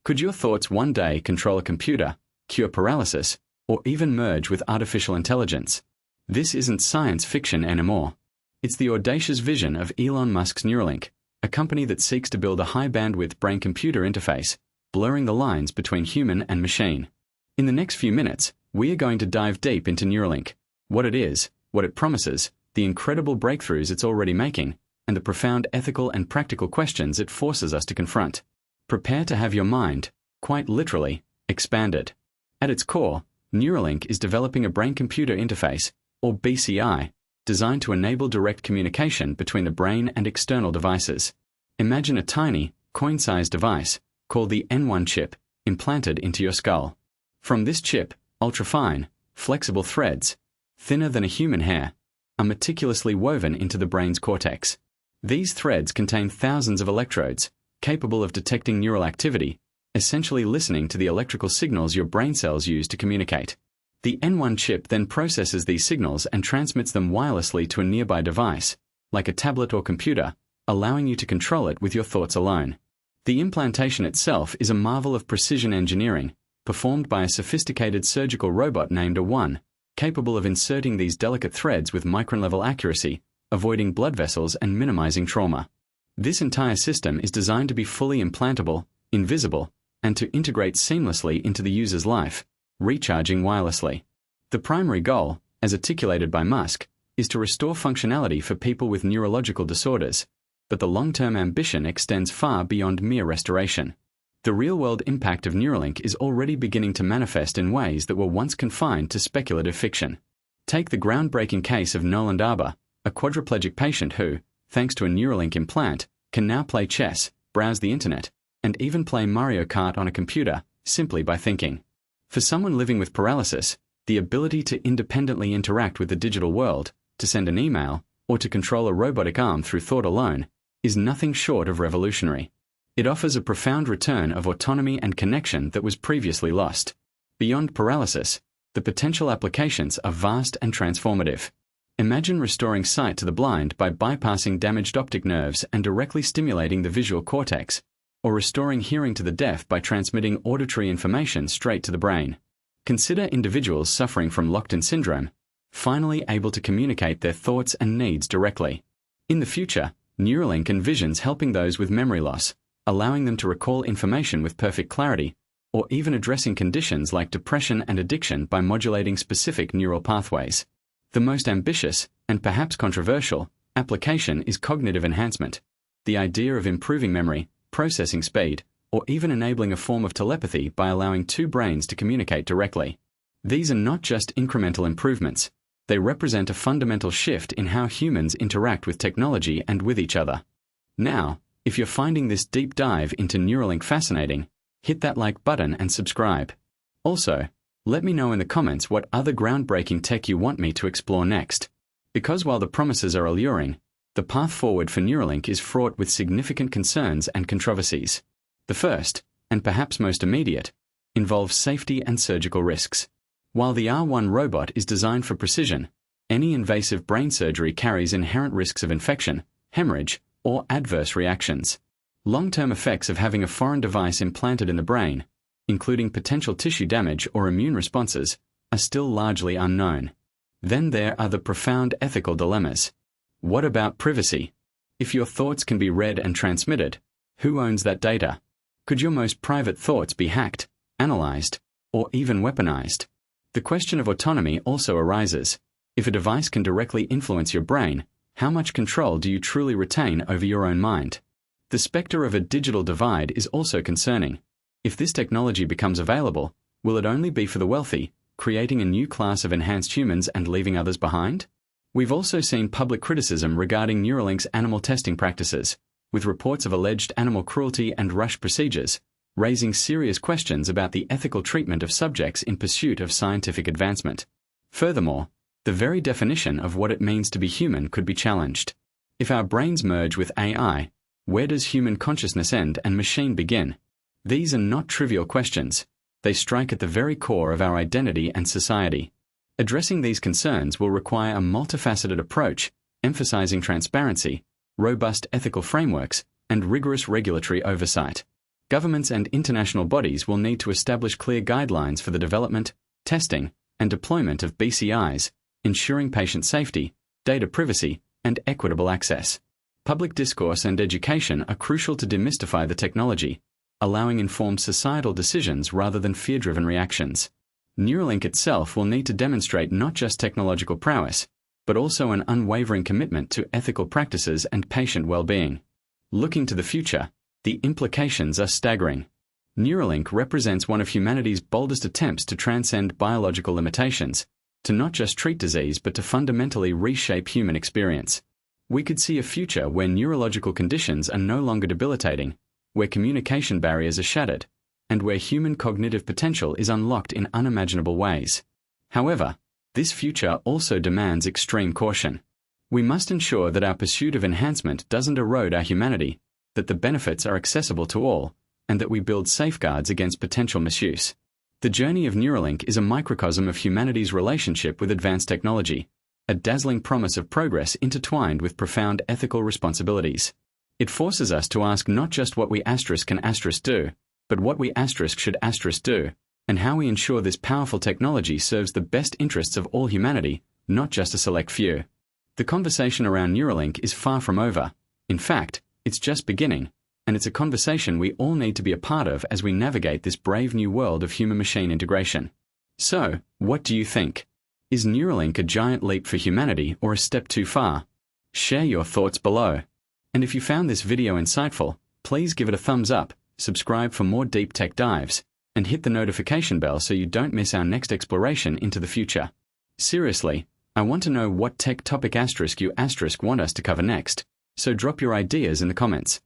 Could your thoughts one day control a computer, cure paralysis, or even merge with artificial intelligence? This isn't science fiction anymore. It's the audacious vision of Elon Musk's Neuralink, a company that seeks to build a high-bandwidth brain-computer interface, blurring the lines between human and machine. In the next few minutes, we are going to dive deep into Neuralink, what it is, what it promises, the incredible breakthroughs it's already making, and the profound ethical and practical questions it forces us to confront. Prepare to have your mind, quite literally, expanded. At its core, Neuralink is developing a brain-computer interface, or BCI, designed to enable direct communication between the brain and external devices. Imagine a tiny, coin-sized device, called the N1 chip, implanted into your skull. From this chip, ultra-fine, flexible threads, thinner than a human hair, are meticulously woven into the brain's cortex. These threads contain thousands of electrodes, capable of detecting neural activity, essentially listening to the electrical signals your brain cells use to communicate. The N1 chip then processes these signals and transmits them wirelessly to a nearby device, like a tablet or computer, allowing you to control it with your thoughts alone. The implantation itself is a marvel of precision engineering, performed by a sophisticated surgical robot named A1, capable of inserting these delicate threads with micron-level accuracy, avoiding blood vessels and minimizing trauma. This entire system is designed to be fully implantable, invisible, and to integrate seamlessly into the user's life, recharging wirelessly. The primary goal, as articulated by Musk, is to restore functionality for people with neurological disorders, but the long-term ambition extends far beyond mere restoration. The real-world impact of Neuralink is already beginning to manifest in ways that were once confined to speculative fiction. Take the groundbreaking case of Noland Arbaugh, a quadriplegic patient who, thanks to a Neuralink implant, can now play chess, browse the internet, and even play Mario Kart on a computer, simply by thinking. For someone living with paralysis, the ability to independently interact with the digital world, to send an email, or to control a robotic arm through thought alone, is nothing short of revolutionary. It offers a profound return of autonomy and connection that was previously lost. Beyond paralysis, the potential applications are vast and transformative. Imagine restoring sight to the blind by bypassing damaged optic nerves and directly stimulating the visual cortex, or restoring hearing to the deaf by transmitting auditory information straight to the brain. Consider individuals suffering from locked-in syndrome, finally able to communicate their thoughts and needs directly. In the future, Neuralink envisions helping those with memory loss, allowing them to recall information with perfect clarity, or even addressing conditions like depression and addiction by modulating specific neural pathways. The most ambitious, and perhaps controversial, application is cognitive enhancement, the idea of improving memory, processing speed, or even enabling a form of telepathy by allowing two brains to communicate directly. These are not just incremental improvements, they represent a fundamental shift in how humans interact with technology and with each other. Now, if you're finding this deep dive into Neuralink fascinating, hit that like button and subscribe. Also, let me know in the comments what other groundbreaking tech you want me to explore next. Because while the promises are alluring, the path forward for Neuralink is fraught with significant concerns and controversies. The first, and perhaps most immediate, involves safety and surgical risks. While the R1 robot is designed for precision, any invasive brain surgery carries inherent risks of infection, hemorrhage, or adverse reactions. Long-term effects of having a foreign device implanted in the brain, including potential tissue damage or immune responses, are still largely unknown. Then there are the profound ethical dilemmas. What about privacy? If your thoughts can be read and transmitted, who owns that data? Could your most private thoughts be hacked, analyzed, or even weaponized? The question of autonomy also arises. If a device can directly influence your brain, how much control do you truly retain over your own mind? The specter of a digital divide is also concerning. If this technology becomes available, will it only be for the wealthy, creating a new class of enhanced humans and leaving others behind? We've also seen public criticism regarding Neuralink's animal testing practices, with reports of alleged animal cruelty and rush procedures, raising serious questions about the ethical treatment of subjects in pursuit of scientific advancement. Furthermore, the very definition of what it means to be human could be challenged. If our brains merge with AI, where does human consciousness end and machine begin? These are not trivial questions. They strike at the very core of our identity and society. Addressing these concerns will require a multifaceted approach, emphasizing transparency, robust ethical frameworks, and rigorous regulatory oversight. Governments and international bodies will need to establish clear guidelines for the development, testing, and deployment of BCIs, ensuring patient safety, data privacy, and equitable access. Public discourse and education are crucial to demystify the technology, allowing informed societal decisions rather than fear-driven reactions. Neuralink itself will need to demonstrate not just technological prowess, but also an unwavering commitment to ethical practices and patient well-being. Looking to the future, the implications are staggering. Neuralink represents one of humanity's boldest attempts to transcend biological limitations, to not just treat disease but to fundamentally reshape human experience. We could see a future where neurological conditions are no longer debilitating, where communication barriers are shattered, and where human cognitive potential is unlocked in unimaginable ways. However, this future also demands extreme caution. We must ensure that our pursuit of enhancement doesn't erode our humanity, that the benefits are accessible to all, and that we build safeguards against potential misuse. The journey of Neuralink is a microcosm of humanity's relationship with advanced technology, a dazzling promise of progress intertwined with profound ethical responsibilities. It forces us to ask not just what we can do, but what we should do, and how we ensure this powerful technology serves the best interests of all humanity, not just a select few. The conversation around Neuralink is far from over. In fact, it's just beginning, and it's a conversation we all need to be a part of as we navigate this brave new world of human-machine integration. So, what do you think? Is Neuralink a giant leap for humanity or a step too far? Share your thoughts below. And if you found this video insightful, please give it a thumbs up, subscribe for more deep tech dives, and hit the notification bell so you don't miss our next exploration into the future. Seriously, I want to know what tech topic you want us to cover next, so drop your ideas in the comments.